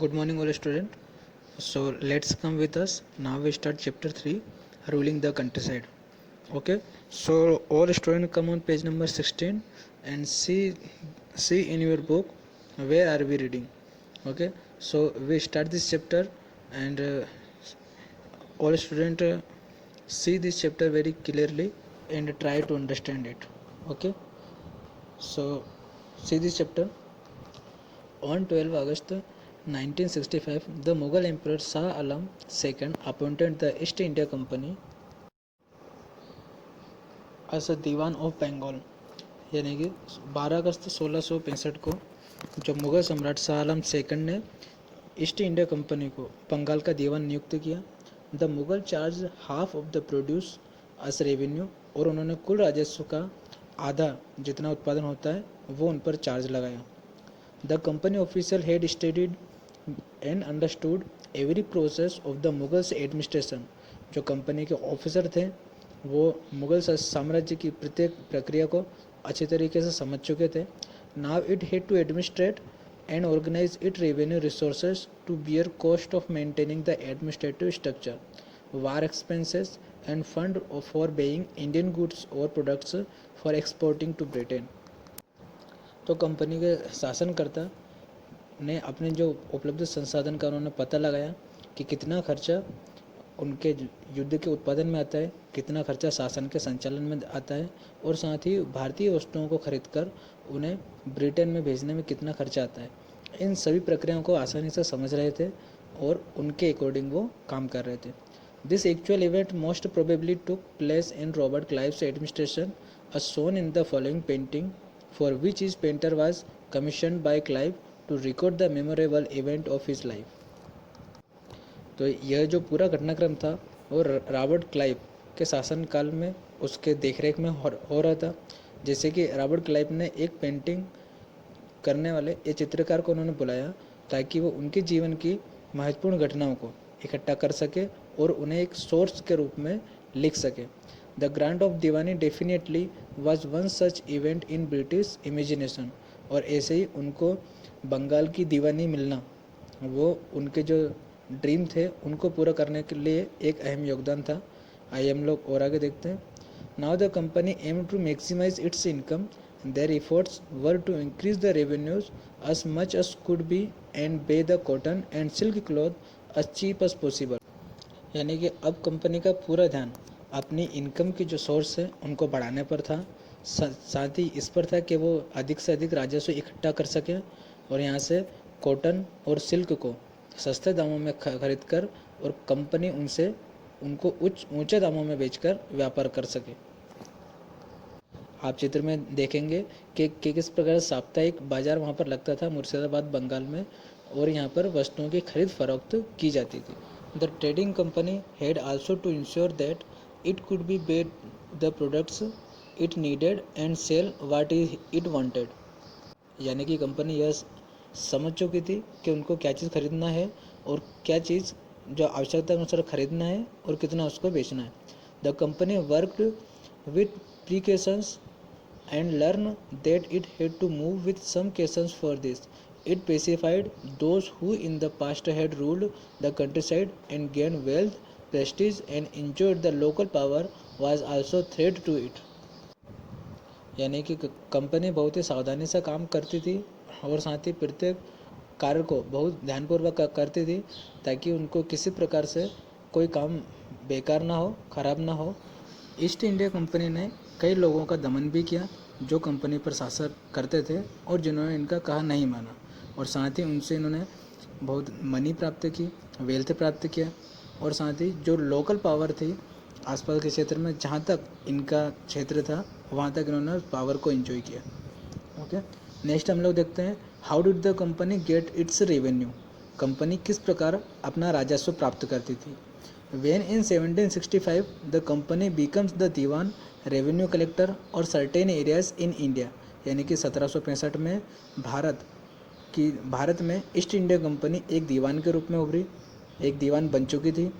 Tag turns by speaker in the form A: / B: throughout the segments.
A: Good morning, all student. So let's come with us. Now we start chapter 3, ruling the countryside. Okay. So all student come on page number 16 and see in your book where are we reading. Okay. So we start this chapter and all student see this chapter very clearly and try to understand it. Okay. So see this chapter. On 12 August 1965, the Mughal Emperor Shah Alam II appointed the East India Company as a Diwan of Bengal. यानी कि 12 अगस्त 1665 को जब मुगल सम्राट Shah Alam second ने East India Company को बंगाल का दीवान नियुक्त किया। The Mughal charge half of the produce as revenue, और उन्होंने कुल राजस्व का आधा जितना उत्पादन होता है वो उन पर चार्ज लगाया। The company official had studied and understood every process of the Mughals administration. जो कंपनी के ऑफिसर थे वो मुगल साम्राज्य की प्रत्येक प्रक्रिया को अच्छी तरीके से समझ चुके थे। Now it had to administrate and organize its revenue resources to bear cost of maintaining the administrative structure, war expenses and fund for buying Indian goods or products for exporting to Britain. तो company के शासनकर्ता ने अपने जो उपलब्ध संसाधन का उन्होंने पता लगाया कि कितना खर्चा उनके युद्ध के उत्पादन में आता है, कितना खर्चा शासन के संचालन में आता है, और साथ ही भारतीय वस्तुओं को खरीदकर उन्हें ब्रिटेन में भेजने में कितना खर्चा आता है। इन सभी प्रक्रियाओं को आसानी से समझ रहे थे और उनके अकॉर्डिंग वो काम कर रहे थे। This actual event most probably took place in Robert Clive's administration as shown in the following painting, for which his painter was commissioned by Clive to record the memorable event of his life. तो यह जो पूरा घटनाक्रम था वो Robert Clive के शासनकाल में उसके देखरेख में हो रहा था। जैसे कि रॉबर्ट क्लाइव ने एक पेंटिंग करने वाले एक चित्रकार को उन्होंने बुलाया ताकि वो उनके जीवन की महत्वपूर्ण घटनाओं को इकट्ठा कर सके और उन्हें एक सोर्स के रूप में लिख सके। The grant of Deewani definitely was one such event in British imagination, और ऐसे ही उनको बंगाल की दीवानी मिलना वो उनके जो ड्रीम थे उनको पूरा करने के लिए एक अहम योगदान था। आइए हम लोग और आगे देखते हैं। Now the company aimed to maximize its income. Their efforts were to increase the revenues as much as could be and buy the cotton and silk cloth as cheap as possible. यानी कि अब company का पूरा ध्यान अपनी income की जो source है उनको बढ़ाने पर था, साथ ही इस पर था कि वो अधिक से अधिक राजस्व इकट्ठा कर सकें और यहाँ से कॉटन और सिल्क को सस्ते दामों में खरीद कर और कंपनी उनको ऊंचे दामों में बेचकर व्यापार कर सके। आप चित्र में देखेंगे कि किस प्रकार साप्ताहिक बाजार वहाँ पर लगता था मुर्शिदाबाद बंगाल में, और यहाँ पर वस्तुओं की खरीद फरोख्त की जाती थी। The trading company had also to ensure that it could be buy the products it needed and sell what it wanted. यानी कि कंपनी यह समझ चुकी थी कि उनको क्या चीज़ खरीदना है और क्या चीज़ जो आवश्यकता अनुसार खरीदना है और कितना उसको बेचना है। The company worked with precautions and learn that it had to move with some cautions for this. It pacified those who in the past had ruled the countryside and gained wealth, prestige and enjoyed the local power was also threat to it. यानी कि company बहुत ही सावधानी से काम करती थी और साथ ही प्रत्येक कार्य को बहुत ध्यानपूर्वक करती थी ताकि उनको किसी प्रकार से कोई काम बेकार ना हो, खराब ना हो। ईस्ट इंडिया कंपनी ने कई लोगों का दमन भी किया जो कंपनी पर शासन करते थे और जिन्होंने इनका कहा नहीं माना, और साथ ही उनसे इन्होंने बहुत मनी प्राप्त की, वेल्थ प्राप्त किया, और साथ ही जो लोकल पावर थी आसपास के क्षेत्र में जहाँ तक इनका क्षेत्र था वहाँ तक इन्होंने पावर को एंजॉय किया। ओके, नेक्स्ट हम लोग देखते हैं how did the company get its revenue. Company किस प्रकार अपना राजस्व प्राप्त करती थी। When in 1765 the company becomes the diwan revenue collector और सर्टेन एरियाज इन इंडिया, यानी कि 1765 में भारत में ईस्ट इंडिया कंपनी एक दीवान के रूप में उभरी, एक दीवान बन चुकी थी।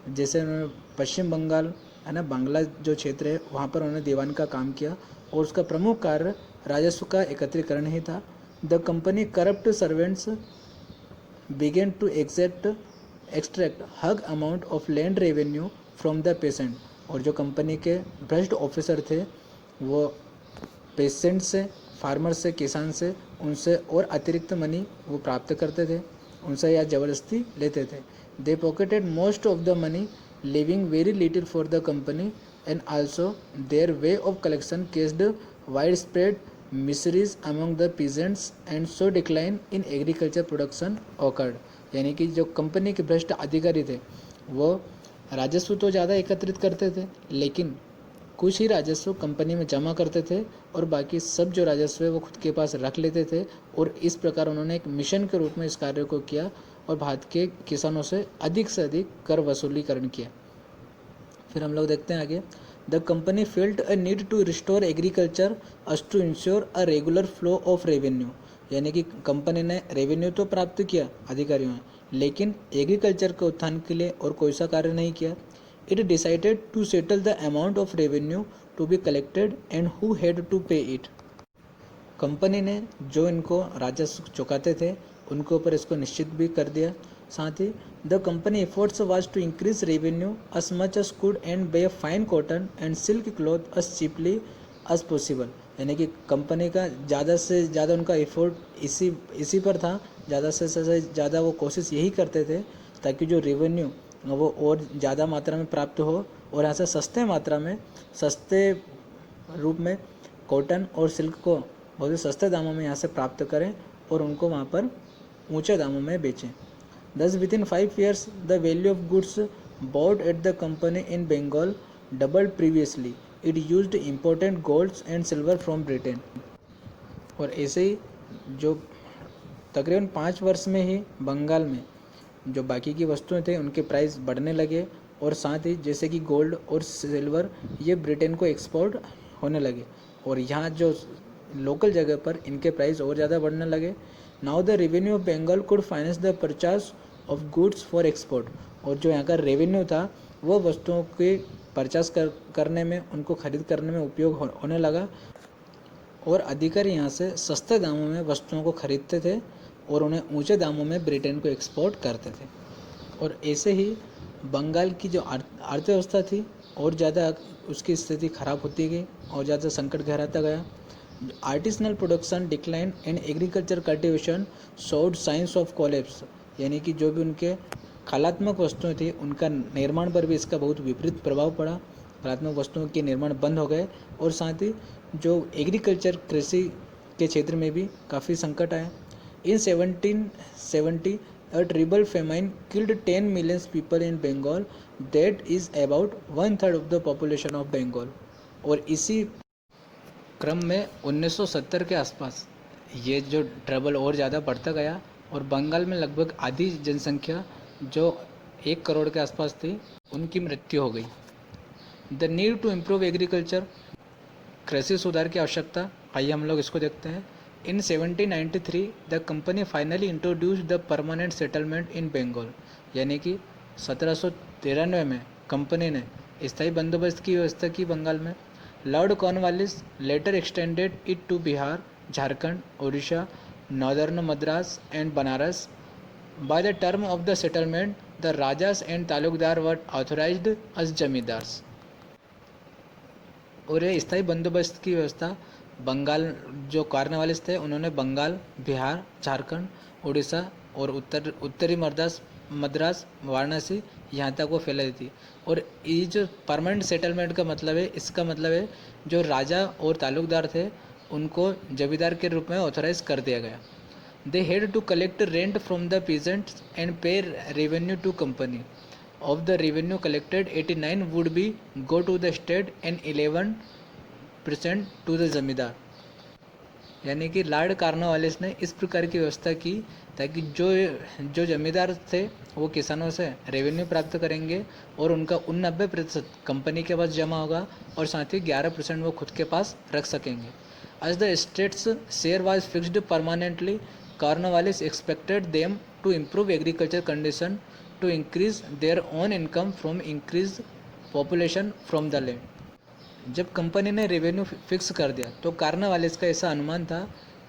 A: जैसे उन्होंने पश्चिम बंगाल है ना, बांग्ला जो क्षेत्र है वहाँ पर उन्होंने दीवान का काम किया और उसका प्रमुख कार्य राजस्व का एकत्रीकरण ही था। The company corrupt servants began to extract hug amount of land revenue from the peasant। और जो कंपनी के भ्रष्ट ऑफिसर थे वो पेशेंट से, फार्मर से, किसान से, उनसे और अतिरिक्त मनी वो प्राप्त करते थे, उनसे या ज़बरदस्ती लेते थे। They pocketed most of the money, leaving very little for the company, and also their way of collection caused wide spread miseries among the peasants and so decline in agriculture production occurred. यानी कि जो company के भ्रष्ट अधिकारी थे वो राजस्व तो ज़्यादा एकत्रित करते थे, लेकिन कुछ ही राजस्व कंपनी में जमा करते थे और बाकी सब जो राजस्व है वो खुद के पास रख लेते थे। और इस प्रकार उन्होंने एक मिशन के रूप में इस कार्य को किया और भारत के किसानों से अधिक कर वसूलीकरण किया। फिर हम लोग देखते हैं आगे। The company felt a need to restore agriculture as to ensure a regular flow of revenue. यानी कि कंपनी ने रेवेन्यू तो प्राप्त किया अधिकारियों ने, लेकिन एग्रीकल्चर के उत्थान के लिए और कोई सा कार्य नहीं किया। It decided to settle the amount of revenue to be collected and who had to pay it. Company ने जो इनको राजस्व चुकाते थे उनके ऊपर इसको निश्चित भी कर दिया। साथ ही the company efforts was to increase revenue as much as could and buy fine cotton and silk cloth as cheaply as possible. यानी कि कंपनी का ज़्यादा से ज़्यादा उनका एफर्ट इसी पर था, ज़्यादा से ज़्यादा वो कोशिश यही करते थे ताकि जो रेवेन्यू वो और ज़्यादा मात्रा में प्राप्त हो और यहाँ से सस्ते रूप में कॉटन और सिल्क को बहुत ही सस्ते दामों में यहाँ से प्राप्त करें और उनको वहाँ पर ऊंचे दामों में बेचें। Thus within 5 years the value of goods bought at the company in Bengal doubled previously. It used important golds and silver from Britain। और ऐसे ही जो तकरीबन 5 वर्ष में ही बंगाल में जो बाकी की वस्तुएं थे उनके प्राइस बढ़ने लगे और साथ ही जैसे कि गोल्ड और सिल्वर ये ब्रिटेन को एक्सपोर्ट होने लगे और यहाँ जो लोकल जगह पर इनके प्राइस और ज़्यादा बढ़ने लगे। Now the revenue of Bengal could finance the purchase of goods for export. और जो यहाँ का रेवेन्यू था वो वस्तुओं के परचेस करने में, उनको खरीद करने में उपयोग होने लगा और अधिकारी यहाँ से सस्ते दामों में वस्तुओं को खरीदते थे और उन्हें ऊंचे दामों में ब्रिटेन को एक्सपोर्ट करते थे। और ऐसे ही बंगाल की जो अर्थव्यवस्था थी और ज़्यादा उसकी स्थिति खराब होती गई और ज़्यादा संकट गहराता गया। Artisanal production decline and agriculture cultivation showed science of collapse. यानी कि जो भी उनके कलात्मक वस्तुएं थी उनका निर्माण पर भी इसका बहुत विपरीत प्रभाव पड़ा। कलात्मक वस्तुओं के निर्माण बंद हो गए और साथ ही जो एग्रीकल्चर कृषि के क्षेत्र में भी काफ़ी संकट आया। इन 1770 a terrible famine killed 10 million people in Bengal, that is about 1/3 of the population of Bengal। और इसी क्रम में 1970 के आसपास ये जो ट्रबल और ज़्यादा बढ़ता गया और बंगाल में लगभग आधी जनसंख्या जो 1 करोड़ के आसपास थी उनकी मृत्यु हो गई। The need to improve agriculture, कृषि सुधार की आवश्यकता। आइए हम लोग इसको देखते हैं। In 1793 the company finally introduce the permanent settlement in Bengal. यानी कि 1793 में कंपनी ने स्थायी बंदोबस्त की व्यवस्था की बंगाल में। Lord Cornwallis later extended it to Bihar, Jharkhand, Orissa, northern Madras and Banaras. By the term of the settlement the rajas and taluqdar were authorised as zamindars. और ये स्थायी बंदोबस्त की व्यवस्था बंगाल जो कॉर्नवालिस थे उन्होंने बंगाल, बिहार, झारखंड, उड़ीसा और उत्तरी मद्रास, वाराणसी यहाँ तक वो फैलाई थी। और ये जो परमानेंट सेटलमेंट का मतलब है, इसका मतलब है जो राजा और तालुकदार थे उनको जमींदार के रूप में ऑथराइज कर दिया गया। They had to collect rent from the peasants and pay revenue to company. Of the revenue collected 89 would be go to the state and 11% to the zamindar. यानी कि लॉर्ड कॉर्नवालिस ने इस प्रकार की व्यवस्था की ताकि जो जमींदार थे वो किसानों से रेवेन्यू प्राप्त करेंगे और उनका 89% कंपनी के पास जमा होगा और साथ ही 11% वो खुद के पास रख सकेंगे। As the state's share was fixed permanently, Cornwallis expected them to improve agriculture condition to increase their own income from increase population from the land. जब कंपनी ने रेवेन्यू फिक्स कर दिया तो कॉर्नवालिस का ऐसा अनुमान था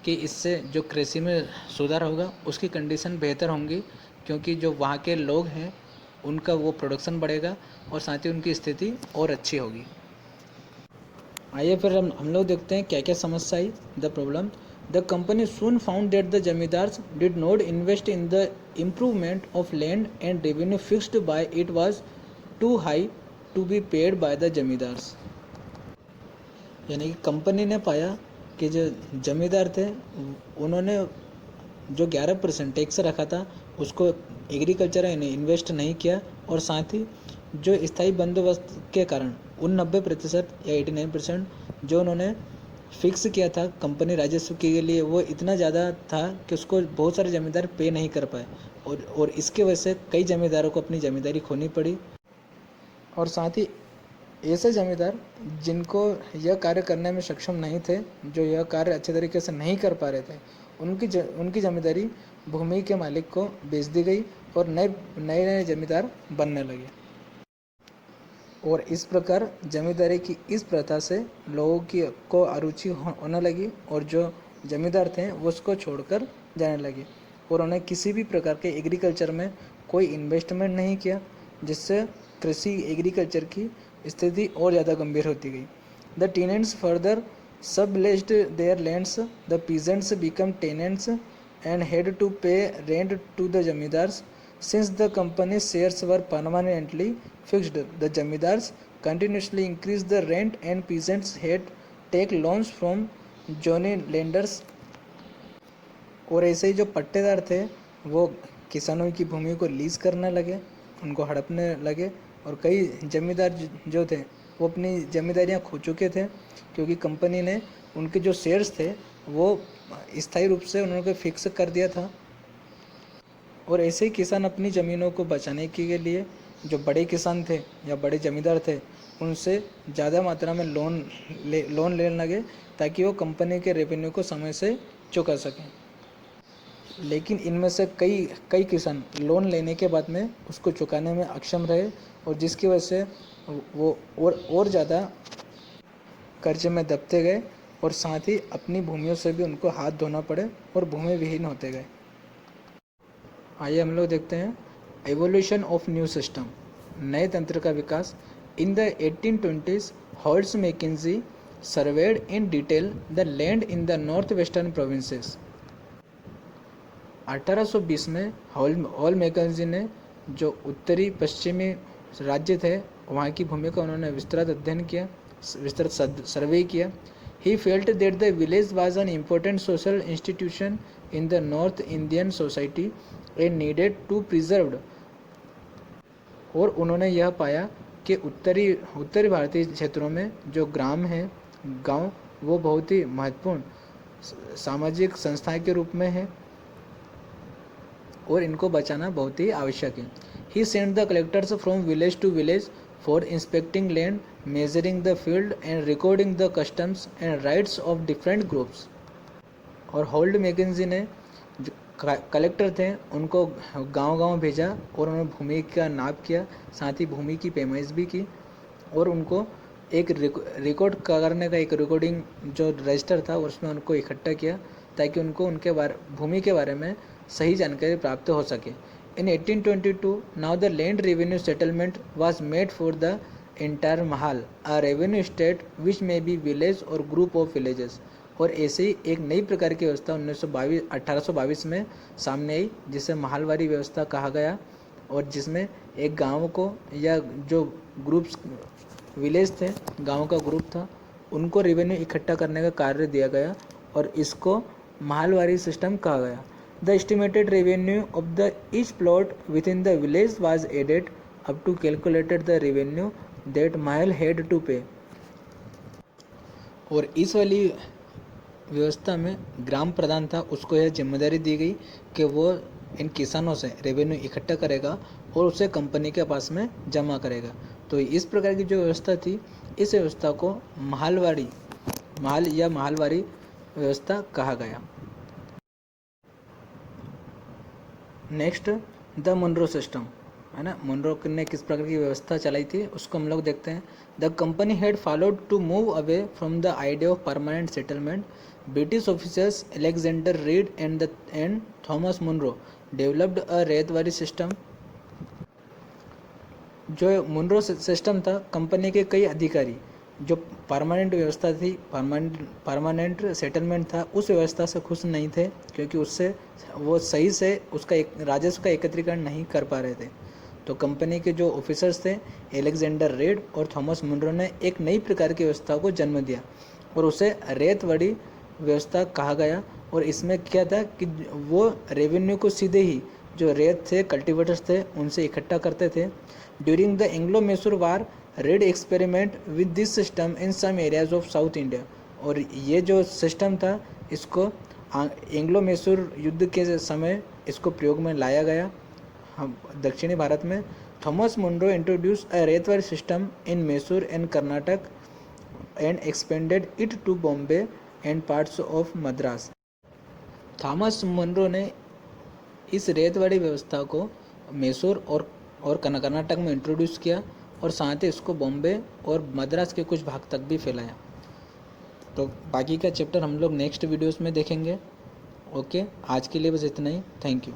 A: कि इससे जो कृषि में सुधार होगा, उसकी कंडीशन बेहतर होंगी, क्योंकि जो वहाँ के लोग हैं उनका वो प्रोडक्शन बढ़ेगा और साथ ही उनकी स्थिति और अच्छी होगी। आइए फिर हम लोग देखते हैं क्या क्या समस्या आई। The problem, the company soon found that the zamindars did not invest in the improvement of land and revenue fixed by it was too high to be paid by the zamindars. यानी कि कंपनी ने पाया कि जो जमींदार थे उन्होंने जो 11% टैक्स रखा था उसको एग्रीकल्चर में इन्वेस्ट नहीं किया, और साथ ही जो स्थायी बंदोबस्त के कारण उन 90% या 89% जो उन्होंने फिक्स किया था कंपनी राजस्व के लिए, वो इतना ज़्यादा था कि उसको बहुत सारे जमींदार पे नहीं कर पाए, और इसके वजह से कई जमींदारों को अपनी ज़मींदारी खोनी पड़ी। और साथ ही ऐसे जमींदार जिनको यह कार्य करने में सक्षम नहीं थे, जो यह कार्य अच्छे तरीके से नहीं कर पा रहे थे, उनकी जमींदारी भूमि के मालिक को बेच दी गई और नए नए जमींदार बनने लगे। और इस प्रकार जमींदारी की इस प्रथा से लोगों को अरुचि होने लगी, और जो जमींदार थे वो उसको छोड़कर जाने लगे, और उन्हें किसी भी प्रकार के एग्रीकल्चर में कोई इन्वेस्टमेंट नहीं किया, जिससे कृषि एग्रीकल्चर की स्थिति और ज़्यादा गंभीर होती गई। The tenants further subleased their lands, the peasants become tenants and had to pay rent to the zamindars. Since the company's shares were permanently fixed, the zamindars continuously increased the rent and peasants had take loans from johnny lenders। और ऐसे ही जो पट्टेदार थे वो किसानों की भूमि को lease करने लगे, उनको हड़पने लगे, और कई जमींदार जो थे वो अपनी जमींदारियां खो चुके थे, क्योंकि कंपनी ने उनके जो शेयर्स थे वो स्थायी रूप से उन्होंने फिक्स कर दिया था। और ऐसे ही किसान अपनी ज़मीनों को बचाने के लिए जो बड़े किसान थे या बड़े ज़मींदार थे उनसे ज़्यादा मात्रा में लोन लेने लगे, ताकि वो कंपनी के रेवेन्यू को समय से चुका सकें। लेकिन इनमें से कई किसान लोन लेने के बाद में उसको चुकाने में अक्षम रहे, और जिसकी वजह से वो और ज़्यादा कर्जे में दबते गए, और साथ ही अपनी भूमियों से भी उनको हाथ धोना पड़े और भूमि विहीन होते गए। आइए हम लोग देखते हैं एवोल्यूशन ऑफ न्यू सिस्टम, नए तंत्र का विकास। In the 1820s Holts Mackenzie surveyed in detail the land in the north western provinces. 1820 में हॉल मैकेंजी ने जो उत्तरी पश्चिमी राज्य थे वहाँ की भूमि का उन्होंने विस्तृत अध्ययन किया, विस्तृत सर्वे किया। He felt that the village was an important social institution in the North Indian society and needed to preserved। और उन्होंने यह पाया कि उत्तरी भारतीय क्षेत्रों में जो ग्राम है, गांव, वो बहुत ही महत्वपूर्ण सामाजिक संस्थाएं के रूप में है, और इनको बचाना बहुत ही आवश्यक है। He sent the collectors from village to village for inspecting land, measuring the field and recording the customs and rights of different groups। और होल्ड मैकेंजी ने जो कलेक्टर थे उनको गांव-गांव भेजा और उन्होंने भूमि का नाप किया, साथ ही भूमि की पैमाइश भी की, और उनको एक रिकॉर्ड करने का एक रिकॉर्डिंग जो रजिस्टर था उसमें उनको इकट्ठा किया, ताकि उनको उनके भूमि के बारे में सही जानकारी प्राप्त हो सके। In 1822, now the land revenue settlement was made for the entire Mahal, a revenue state which may be village or group of villages। और ऐसे ही एक नई प्रकार की व्यवस्था 1822 में सामने आई, जिसे महालवारी व्यवस्था कहा गया, और जिसमें एक गांव को या जो ग्रुप्स विलेज थे, गांव का ग्रुप था, उनको रेवेन्यू इकट्ठा करने का कार्य दिया गया, और इसको महालवारी सिस्टम कहा गया। The estimated revenue of the each plot within the village was added up to calculated the revenue that Mahal had to pay। और इस वाली व्यवस्था में ग्राम प्रधान था, उसको यह जिम्मेदारी दी गई कि वो इन किसानों से रेवेन्यू इकट्ठा करेगा और उसे कंपनी के पास में जमा करेगा। तो इस प्रकार की जो व्यवस्था थी, इस व्यवस्था को महालवारी व्यवस्था कहा गया। नेक्स्ट द मनरो सिस्टम, है ना, मनरो ने किस प्रकार की व्यवस्था चलाई थी उसको हम लोग देखते हैं। The company had followed to move away from the idea of permanent settlement British officers Alexander Read and Thomas Munro developed a ryotwari system. जो मुनरो सिस्टम था, कंपनी के कई अधिकारी जो परमानेंट व्यवस्था थी, परमानेंट सेटलमेंट था, उस व्यवस्था से खुश नहीं थे, क्योंकि उससे वो सही से उसका एक राजस्व का एकत्रीकरण नहीं कर पा रहे थे। तो कंपनी के जो ऑफिसर्स थे एलेक्जेंडर रेड और थॉमस मुनरो ने एक नई प्रकार की व्यवस्था को जन्म दिया और उसे रेतवाड़ी व्यवस्था कहा गया। और इसमें क्या था कि वो रेवेन्यू को सीधे ही जो रेत थे, कल्टीवेटर्स थे, उनसे इकट्ठा करते थे। During the Anglo Mysore war Read experiment with this system in some areas of South India. और ये जो सिस्टम था, इसको एंग्लो मैसूर युद्ध के समय इसको प्रयोग में लाया गया हम दक्षिणी भारत में। Thomas Munro introduce a ryotwari system in Mysore and Karnataka and expanded it to Bombay and parts of Madras. Thomas Munro ने इस रेतवाड़ी व्यवस्था को मैसूर और कर्नाटक में इंट्रोड्यूस किया और साथ ही इसको बॉम्बे और मद्रास के कुछ भाग तक भी फैलाया। तो बाकी का चैप्टर हम लोग नेक्स्ट वीडियोस में देखेंगे। ओके, आज के लिए बस इतना ही। Thank you.